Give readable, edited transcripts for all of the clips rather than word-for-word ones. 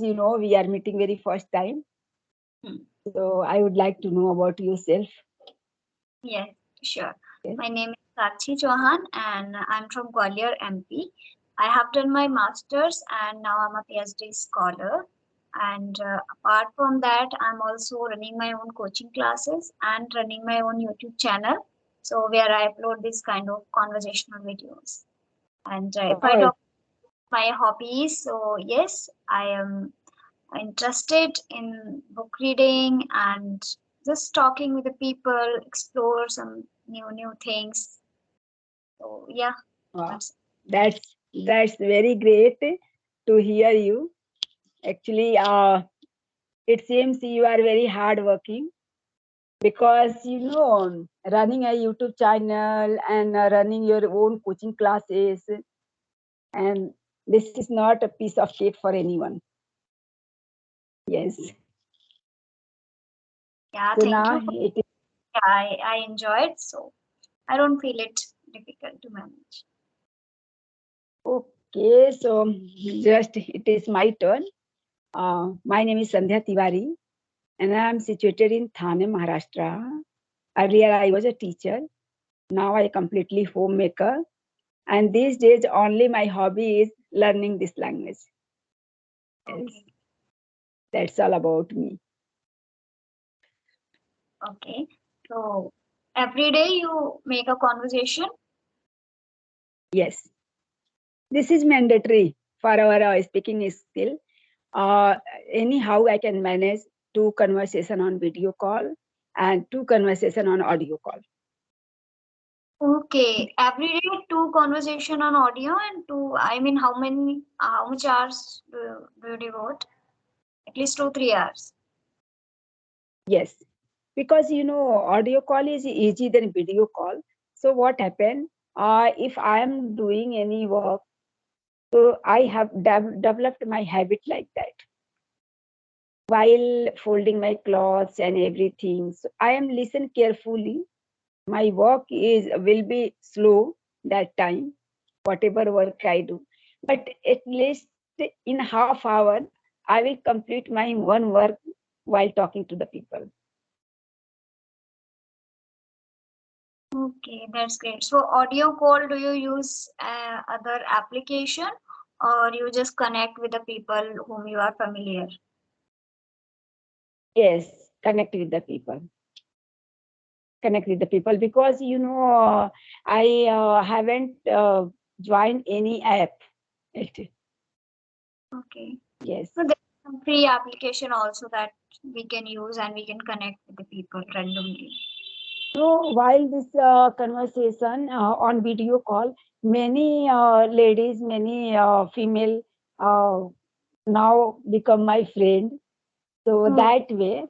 you know, we are meeting very first time. Hmm. So I would like to know about yourself. Yes, sure. Yes. My name is Sakshi Chauhan and I'm from Gwalior, MP. I have done my master's and now I'm a PhD scholar. And apart from that, I'm also running my own coaching classes and running my own YouTube channel. So where I upload this kind of conversational videos. And if I Oh, talk my hobbies, so yes, I am interested in book reading and just talking with the people, explore some new things. So yeah, wow. that's That's very great to hear you. Actually, it seems you are very hardworking because you know running a YouTube channel and running your own coaching classes, and this is not a piece of cake for anyone. Yes. yeah. So Thank now you. it is Yeah, I enjoy it, so I don't feel it difficult to manage. okay. So just it is my turn. My name is Sandhya Tiwari, and I am situated in Thane, Maharashtra. Earlier, I was a teacher. Now I completely homemaker. And these days, only my hobby is learning this language. Yes, Okay, that's all about me. okay. So every day you make a conversation. Yes, this is mandatory for our speaking skill. Uh, Anyhow, I can manage two conversation on video call and two conversation on audio call. Okay, every day two conversation on audio and two. I mean, how much hours do you devote? At least 2 3 hours. Yes, because you know audio call is easy than video call. So what happened? If I am doing any work, so I have developed my habit like that while folding my clothes and everything. So I am listen carefully. My work is will be slow that time, whatever work I do. But at least in half hour, I will complete my one work while talking to the people. Okay, that's great. So audio call, do you use other application or you just connect with the people whom you are familiar? Yes, connect with the people. Connect with the people because you know I haven't joined any app. Okay. Yes. So there's some free application also that we can use and we can connect with the people randomly. So while this conversation on video call, many ladies, many female uh, now become my friend. So Oh. that way,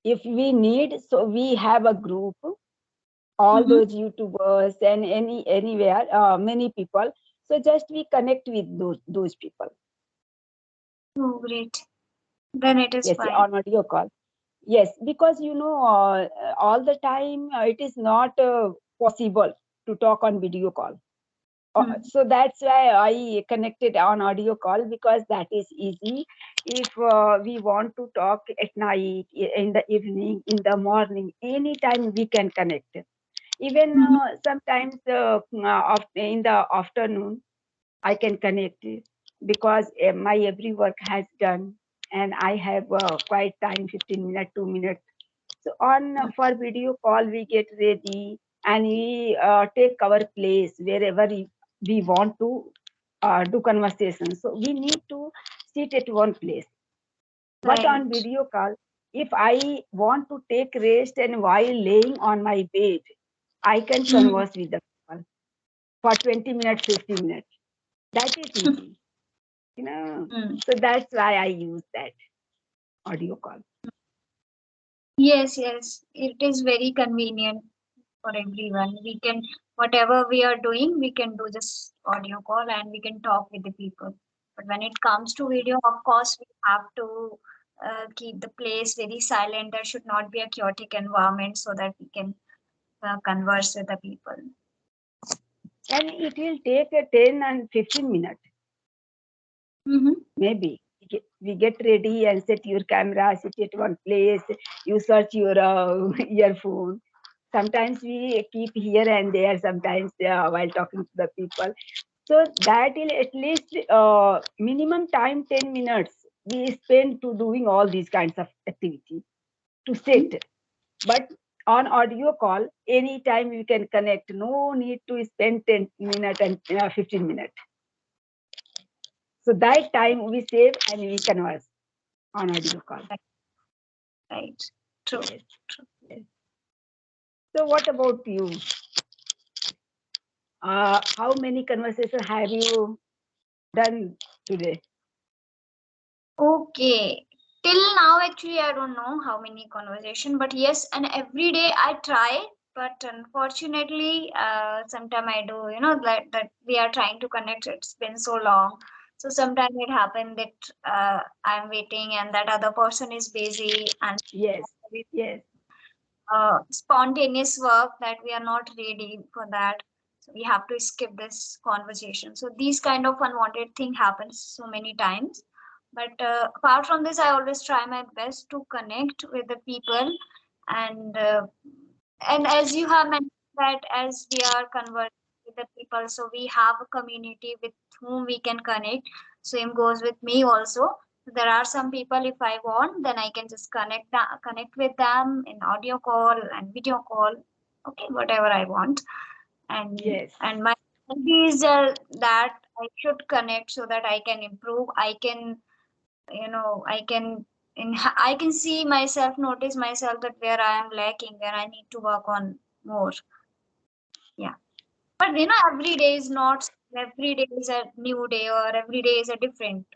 if we need, so we have a group, all Mm-hmm. those YouTubers and anywhere, many people. So just we connect with those people. Oh, great. Then it is Yes, fine. on audio call. Yes, because you know, all the time it is not possible to talk on video call. Hmm. So that's why I connected on audio call because that is easy. If we want to talk at night, in the evening, in the morning, anytime we can connect. Even Mm-hmm. sometimes in the afternoon, I can connect because my every work has done and I have quite time, 15 minutes, 2 minutes. So on for video call, we get ready and we take our place wherever we want to do conversation. So we need to sit at one place. But on Right. video call, if I want to take rest and while laying on my bed, I can Mm-hmm. converse with the people for 20 minutes, 50 minutes. That is easy, you know. Mm. So that's why I use that audio call. Yes, yes. It is very convenient for everyone. We can, whatever we are doing, we can do just audio call and we can talk with the people. But when it comes to video, of course, we have to keep the place very silent. There should not be a chaotic environment so that we can converse with the people. And it will take a 10 and 15 minutes, Mm-hmm. maybe. we get ready and set your camera, sit at one place, you search your earphone. Sometimes we keep here and there, sometimes while talking to the people. So that is at least minimum time 10 minutes we spend to doing all these kinds of activity to sit. But on audio call, anytime you can connect. No need to spend 10 minutes and 15 minutes. So that time we save and we converse on audio call. Right. True. Yes. Yes. So what about you? How many conversations have you done today? Okay. Till now, actually, I don't know how many conversation, but yes, and every day I try. But unfortunately, sometimes I do. You know that we are trying to connect. It's been so long, so sometimes it happens that I'm waiting and that other person is busy, and Yes. Yes. spontaneous work that we are not ready for that, so we have to skip this conversation. So these kind of unwanted thing happens so many times, but apart from this I always try my best to connect with the people. And as you have mentioned that as we are conversing with the people, so we have a community with whom we can connect. Same goes with me also. There are some people, if I want, then I can just connect with them in audio call and video call, okay, whatever I want. and Yes. and my idea is that I should connect so that I can improve. I can, I can I can see myself, notice myself that where I am lacking, where I need to work on more. Yeah. But every day is not, every day is a new day or every day is a different.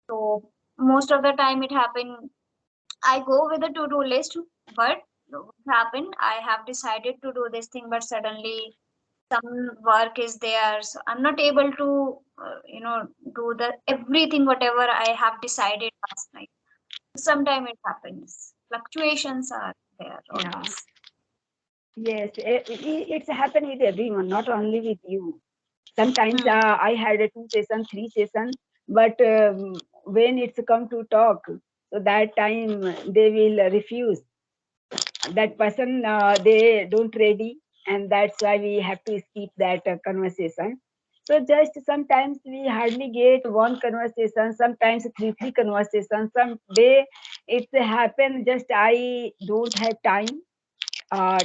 So most of the time it happen I go with a to-do list, but what happened, I have decided to do this thing, but suddenly some work is there, so I'm not able to do the everything whatever I have decided last night. Sometimes it happens. Fluctuations are there Yeah. always. Yes. It's happened with everyone, not only with you. Sometimes Hmm. I had a 2 session, 3 session, but when it's come to talk, so that time they will refuse. That person they don't ready, and that's why we have to skip that conversation. So just sometimes we hardly get one conversation, sometimes three conversations. Some day it's happen just I don't have time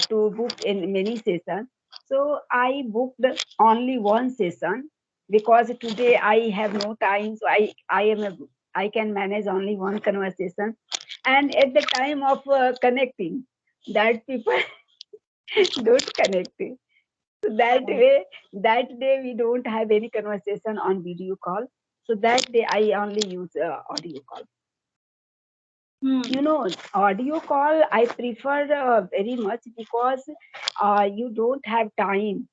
to book in many sessions. So I booked only one session because today I have no time. So I can manage only one conversation. And at the time of connecting, that people don't connect. So that Right. way, that day we don't have any conversation on video call. So that day I only use audio call. Hmm. Audio call I prefer very much because you don't have time.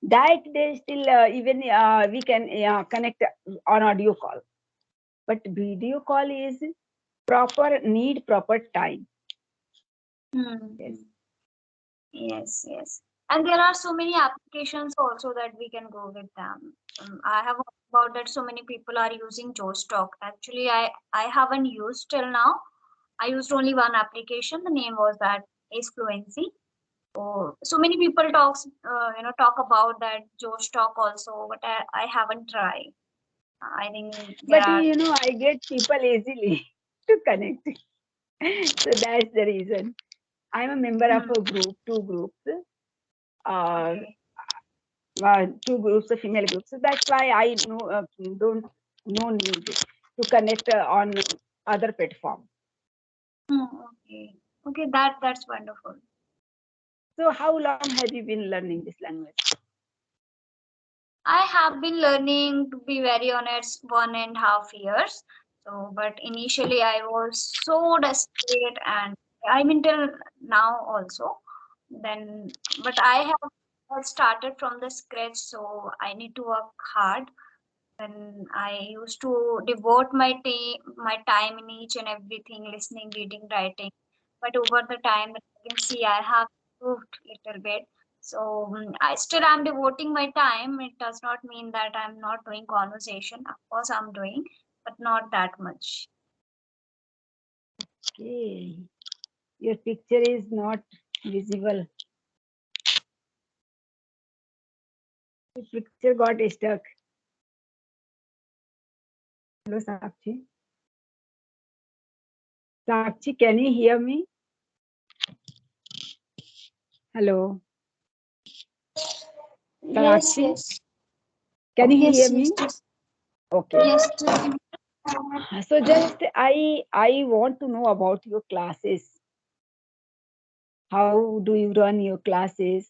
That day still even we can connect on audio call, but video call is proper need proper time. Yes. Hmm. Yes, yes. And there are so many applications also that we can go with them. I have heard about that so many people are using Talk. Actually, I haven't used till now. I used only one application. The name was that is Fluency. So many people talk about that Talk also, but I haven't tried. I think there But are. I get people easily to connect. So that's the reason. I'm a member of Hmm, a group, uh, okay. two groups, a female group. So that's why I know don't no need to connect on other platform. Hmm, okay. Okay, that's wonderful. So how long have you been learning this language? I have been learning, to be very honest, 1.5 years. So, but initially I was so desperate, and I mean till now also. Then, but I have started from the scratch, so I need to work hard. Then I used to devote my time in each and everything, listening, reading, writing. But over the time, that I can see I have improved little bit. So I still am devoting my time. It does not mean that I'm not doing conversation. Of course, I'm doing. but not that much. Okay. Your picture is not visible. Your picture got stuck. Hello, Sakshi. Sakshi, can you hear me? Hello. Yes, Sakshi, yes, can you hear yes, me? yes, yes. Okay. Yes, just give me- So just I want to know about your classes. How do you run your classes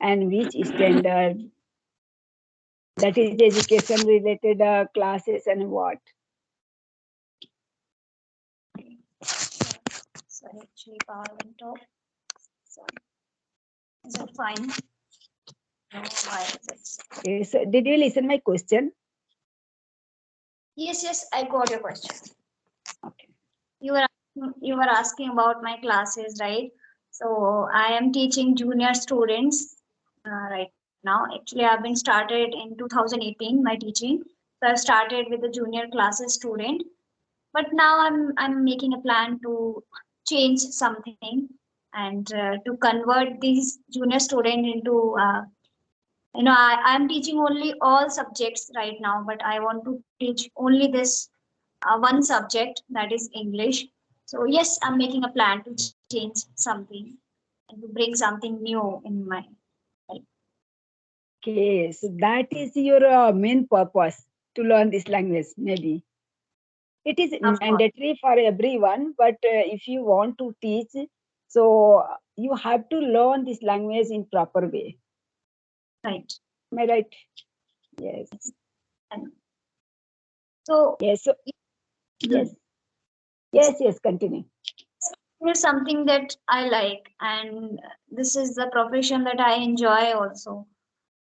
and which standard? That is education related classes and what? sorry, actually power went off. Sorry. Is it fine? No, why is it? Okay, so did you listen my question? Yes, yes, I got your question. Okay. You were asking about my classes, right? So I am teaching junior students right now. Actually, I've been started in 2018 my teaching. So I've started with the junior classes student, but now I'm making a plan to change something and to convert these junior student into I'm teaching only all subjects right now, but I want to teach only this one subject, that is English. So yes, I'm making a plan to change something and to bring something new in my life. Okay, so that is your main purpose to learn this language, maybe. It is Of course, mandatory for everyone, but if you want to teach, so you have to learn this language in proper way. right. Am I right? Yes. And so Yes. So, yes. Yes. Yes. Continue. here's something that I like, and this is the profession that I enjoy also.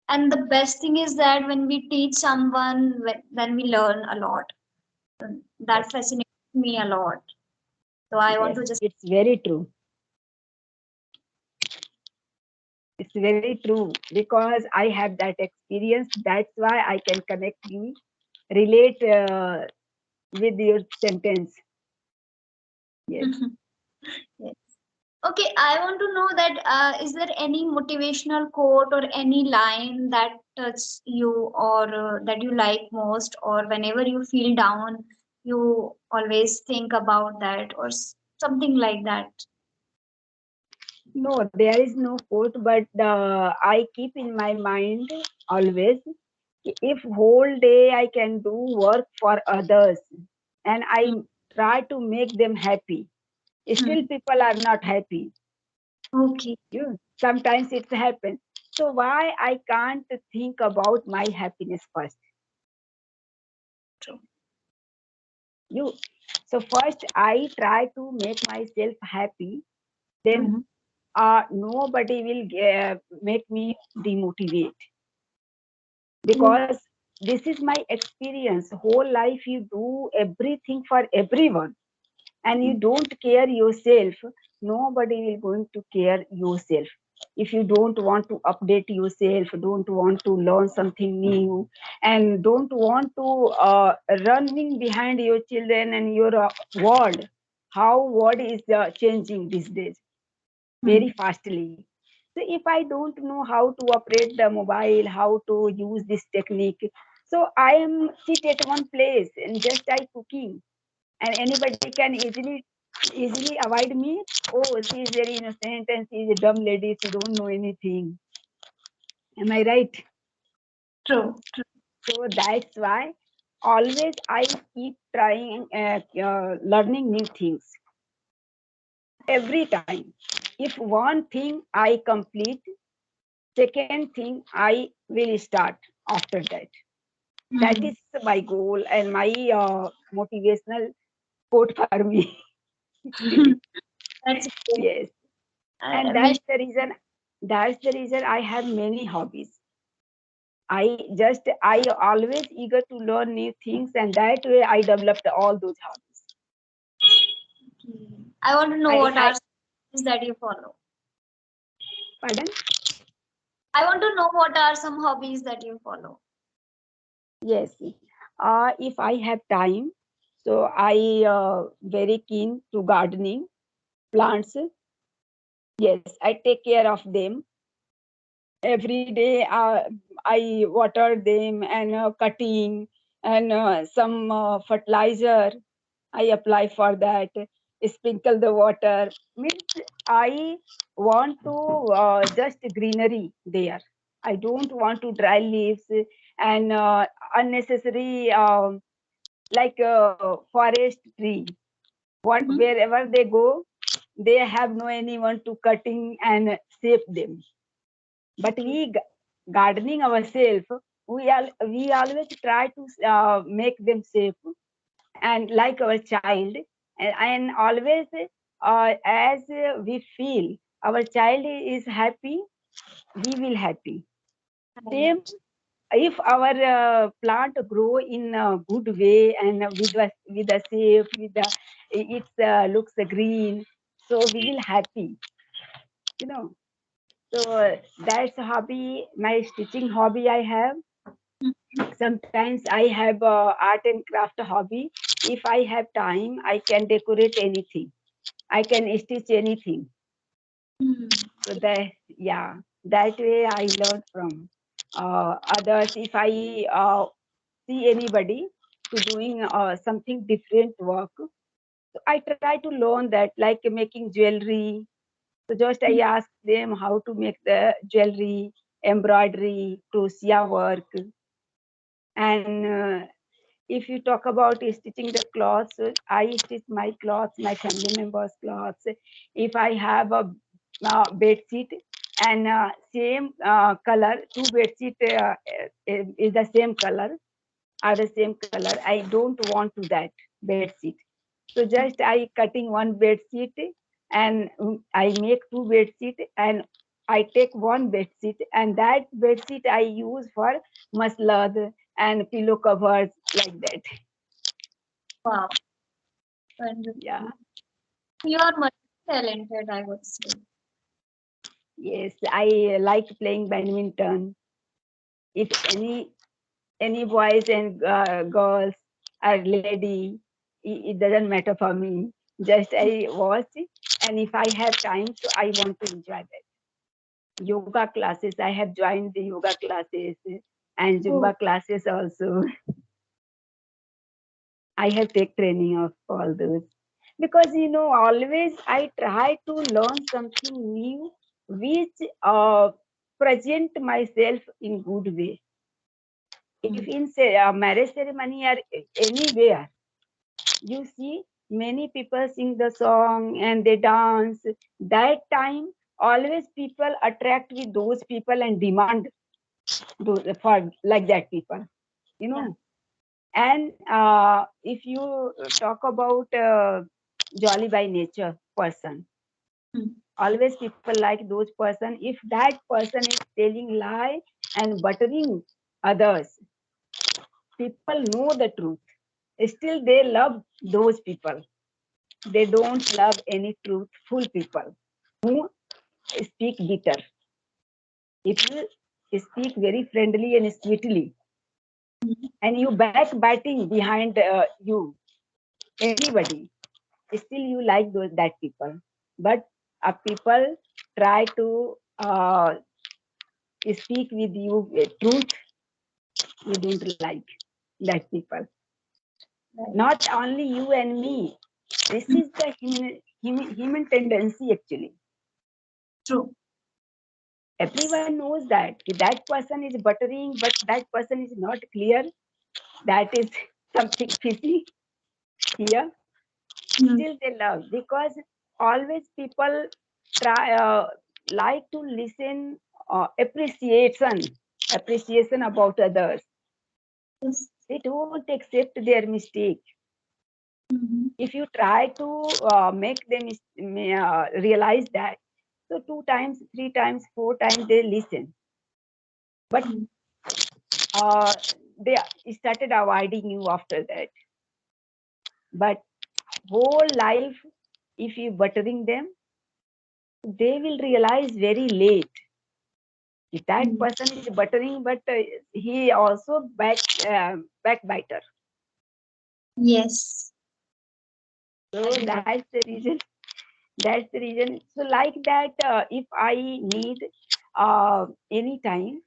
And the best thing is that when we teach someone, then we learn a lot. That Yes. fascinates me a lot. So I want Yes. to just It's very true. It's very true because I have that experience. That's why I can connect you, relate with your sentence. Yes. yes. Okay, I want to know that is there any motivational quote or any line that touches you or that you like most, or whenever you feel down, you always think about that or something like that? No, there is no quote, but I keep in my mind always, if whole day I can do work for others and I Mm, try to make them happy, mm. still people are not happy. Okay, You sometimes it happens. So why I can't think about my happiness first? true. You so first I try to make myself happy, then Mhm. nobody will make me demotivate Mm, because this is my experience. Whole life you do everything for everyone and you mm, don't care yourself, nobody will going to care yourself. If you don't want to update yourself, don't want to learn something new, and don't want to running behind your children and your world, how world is changing these days very mm. fastly. So if I don't know how to operate the mobile, how to use this technique, so I am sit at one place and just I cooking, and anybody can easily avoid me. Oh, she is very innocent and she is a dumb lady, she don't know anything. Am I right? True, true. So that's why always I keep trying learning new things every time. If one thing I complete, second thing I will start after that. That Mm. is my goal and my motivational quote for me. Actually, That's good. yes. And We that's the reason I have many hobbies. I always eager to learn new things, and that way I developed all those hobbies. I want to know I what I are things that you follow. pardon. I want to know what are some hobbies that you follow. Yes. If I have time, so I very keen to gardening plants. Yes, I take care of them every day. I water them and cutting and some fertilizer I apply for that. Sprinkle the water. Means I want to just greenery there. I don't want to dry leaves and unnecessary like forest tree. What Mhm. wherever they go, they have no anyone to cutting and save them. But Okay. gardening ourselves, we always try to make them safe and like our child, and always as we feel our child is happy, we will happy. Same Right. if our plant grow in a good way and with a safe with the it looks green, so we will happy, you know. So that's a hobby, my stitching hobby I have. Mhm. Sometimes I have art and craft hobby. If I have time, I can decorate anything, I can stitch anything. Hmm. So that, yeah, that way I learn from others. If I see anybody to doing something different work, so I try to learn that, like making jewelry. So just I ask them how to make the jewelry, embroidery, crochet work, and if you talk about stitching the clothes, I stitch my clothes, my family members' clothes. If I have a bed sheet and same color, two bed sheet is the same color, are the same color. I don't want to that bed sheet. So just I cutting one bed sheet and I make two bed sheet and I take one bed sheet and that bed sheet I use for maslad and pillow covers like that. Wow. Yeah. Wonderful. You are multi-talented, I would say. Yes, I like playing badminton. If any boys and girls are lady, it doesn't matter for me. Just I watch, and if I have time, so I want to enjoy that. Yoga classes, I have joined the yoga classes and Oh, Zumba classes also. I have take training of all those because always I try to learn something new, which present myself in good way. If mm, in say marriage ceremony or anywhere, you see many people sing the song and they dance. That time, always people attract with those people and demand those for like that people, you yeah. know. And if you talk about jolly by nature person, Mm, always people like those person. If that person is telling lie and buttering others, people know the truth. Still, they love those people. They don't love any truthful people who speak bitter. If you speak very friendly and sweetly, mm, and you backbiting behind anybody, still you like that people. But people try to speak with you truth, you don't like that people. right. Not only you and me. This Mm, is the human tendency actually. true. Everyone knows that person is buttering, but that person is not clear. That is something fishy here. Mm, Still they love because always people try like to listen appreciation about others. yes. They don't accept their mistake. Mhm. If you try to make them realize that, so two times, three times, four times they listen, but Mm, uh, they started avoiding you after that. But whole life, if you buttering them, they will realize very late. If that mm, person is buttering, but he also backbiter. Yes. So Agree. that's the reason. So like that, if I need any time,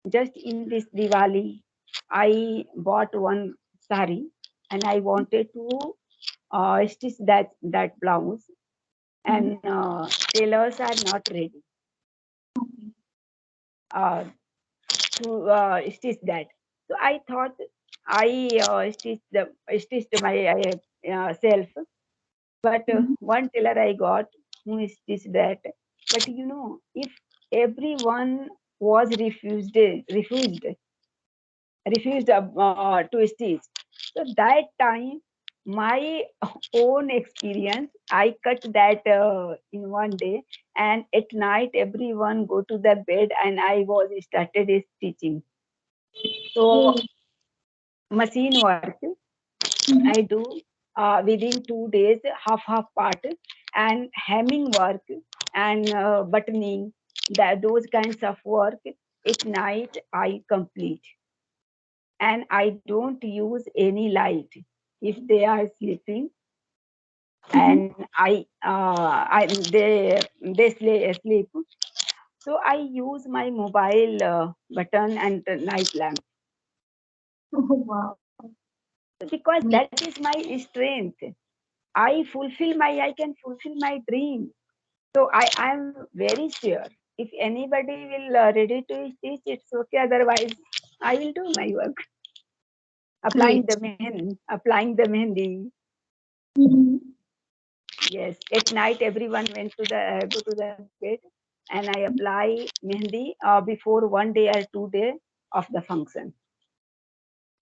just in this Diwali, I bought one sari and I wanted to stitch that blouse, Mhm. and tailors are not ready Okay. uh, to stitch that. So I thought I stitched my self, but Mhm. one tailor I got who stitched that. But if everyone was refused to stitch, so that time my own experience, I cut that in one day, and at night everyone go to the bed and I was started stitching. So Oh. machine work Mhm. I do within 2 days, half part, and hemming work and buttoning, those kinds of work at night I complete, and I don't use any light if they are sleeping, Mhm. and they sleep. So I use my mobile button and the night lamp, Oh, wow. because Me. that is my strength. I can fulfill my dream. So I am very sure if anybody will ready to teach, it's okay. Otherwise, I will do my work. Great. Applying the mehendi. Mhm. Yes, at night everyone went to the go to the bed, and I apply mehendi before 1 day or 2 day of the function.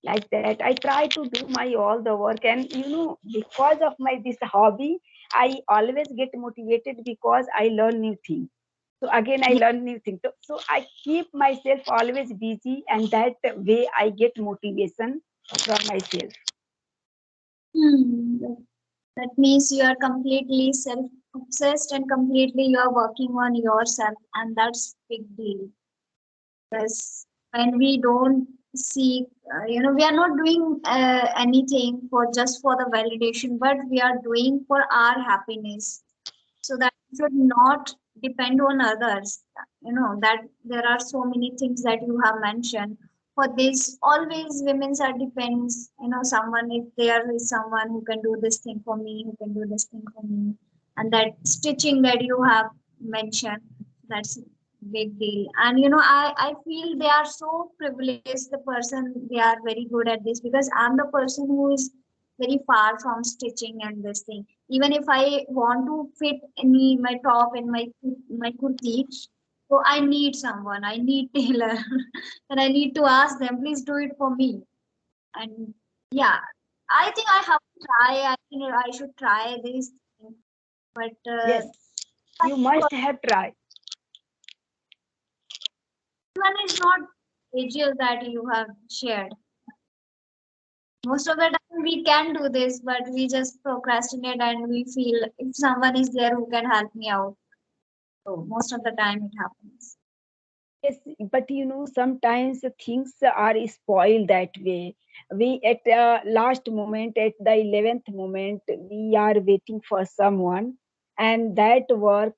Like that, I try to do my all the work, and because of my this hobby, I always get motivated because I learn new things. So again, I Yeah. learn new things. So I keep myself always busy, and that way I get motivation from myself. Hmm. That means you are completely self-obsessed and completely you are working on yourself, and that's big deal. Because when we don't seek, we are not doing anything for just for the validation, but we are doing for our happiness, so that should not depend on others. That there are so many things that you have mentioned. For this, always women are depends, someone, if there is someone who can do this thing for me, who can do this thing for me. And that stitching that you have mentioned, that's a big deal. And I feel they are so privileged, the person, they are very good at this, because I'm the person who is very far from stitching and this thing. Even if I want to fit any my top and my kurti, so I need someone, I need tailor, and I need to ask them, please do it for me. And yeah, I think I have to try. I think I should try this thing. But Yes, you must have tried. one is not visual that you have shared. Most of the time we can do this, but we just procrastinate and we feel if someone is there who can help me out. So most of the time it happens. Yes, but sometimes things are spoiled that way. We at last moment, at the 11th moment, we are waiting for someone, and that work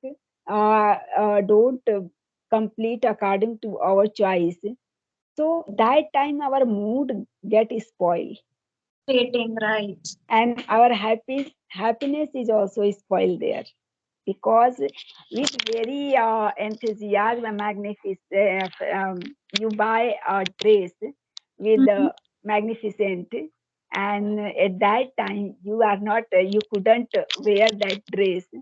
don't complete according to our choice. So that time our mood get spoiled, Rating, right. and our happiness is also spoiled there, because with very enthusiasm and magnificent, you buy a dress with Mhm. magnificent, and at that time you couldn't wear that dress. So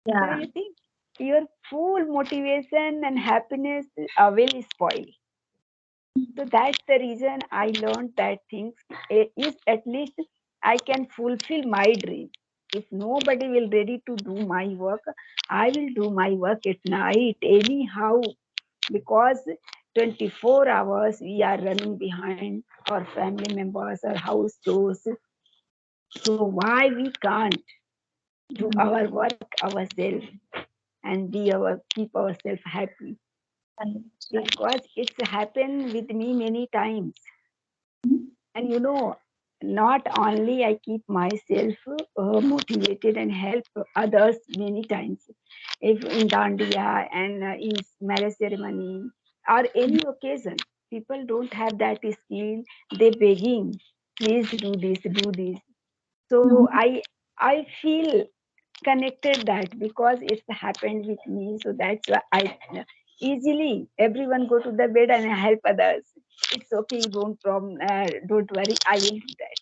Yeah. you think your full motivation and happiness will spoil. So that's the reason I learned that things is at least I can fulfill my dream. If nobody will ready to do my work, I will do my work at night anyhow, because 24 hours we are running behind our family members, our house chores. So why we can't do Mhm. our work ourselves and keep ourselves happy? Right, right. Because it's happened with me many times. Mhm. And not only I keep myself motivated and help others many times. If in Dandiya and in marriage ceremony or any occasion, people don't have that skill. They begging, please do this, do this. So Mhm. I feel connected that because it's happened with me. So that's why I easily everyone go to the bed and help others. It's okay, don't worry, I will do that.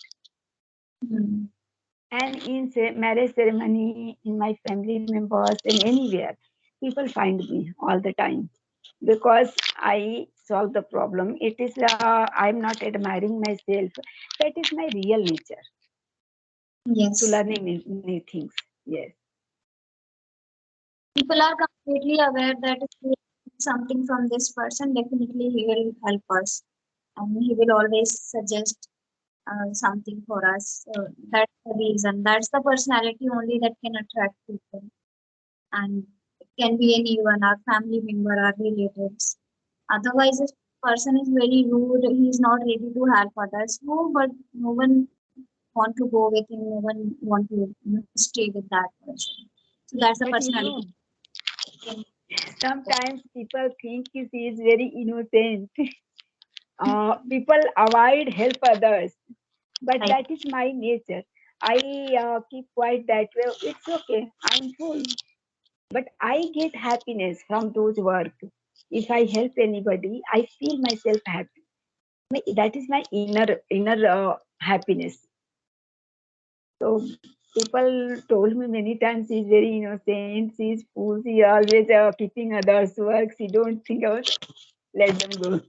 Mhm. And in marriage ceremony, in my family members, and anywhere, people find me all the time because I solve the problem. It is I'm not admiring myself. That is my real nature to Yes. learning new things. Yes, People are completely aware that if we need something from this person, definitely he will help us and he will always suggest something for us. That's the reason. That's the personality only that can attract people. And it can be anyone, our family member, our relatives. Otherwise, if person is very rude, he is not ready to help others. No, but no one want to go with him. No one want to stay with that person. So that's the but personality. sometimes people think he is very innocent. People avoid help others, but Right. that is my nature. I keep quiet that way. It's okay. I'm full. But I get happiness from those work. If I help anybody, I feel myself happy. That is my inner happiness. So people told me many times she's very innocent, she's fool, she always keeping others work, she don't think about let them go.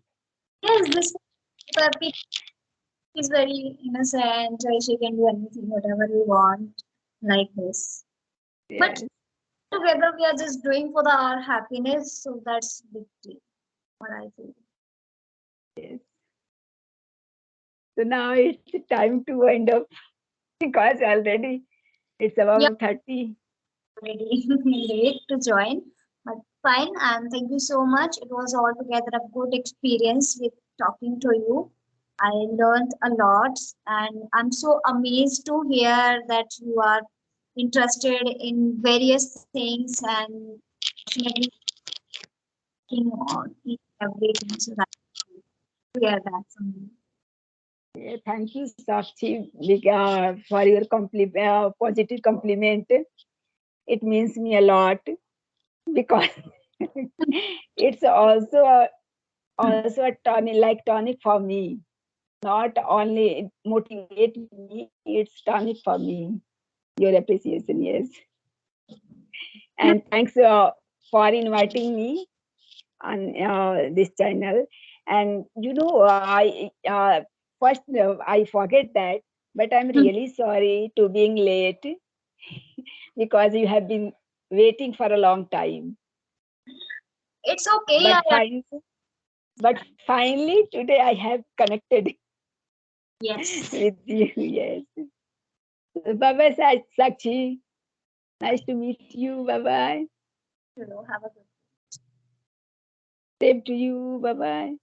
Yes, this people is very innocent. She can do anything, whatever we want, like this. But Yes, together we are just doing for our happiness, so that's big deal. What I feel. yes. So now it's time to wind up because already it's Yeah, about 30. already late to join, but fine. And thank you so much. It was altogether a good experience with talking to you. I learned a lot, and I'm so amazed to hear that you are interested in various things and passionately working on each and everything. So that's to hear that from you. Yeah, thank you, Sakshi, for your positive compliment. It means me a lot because it's also a tonic, like tonic for me. Not only motivate me, it's tonic for me. Your appreciation, yes. And thanks for inviting me on this channel. And first I forget that, but I'm really sorry to being late because you have been waiting for a long time. It's okay. But fine, but finally today I have connected Yes. with you. Yes. Bye bye, Sakshi. Nice to meet you. Bye bye. Hello, have a good Same to you. Bye bye.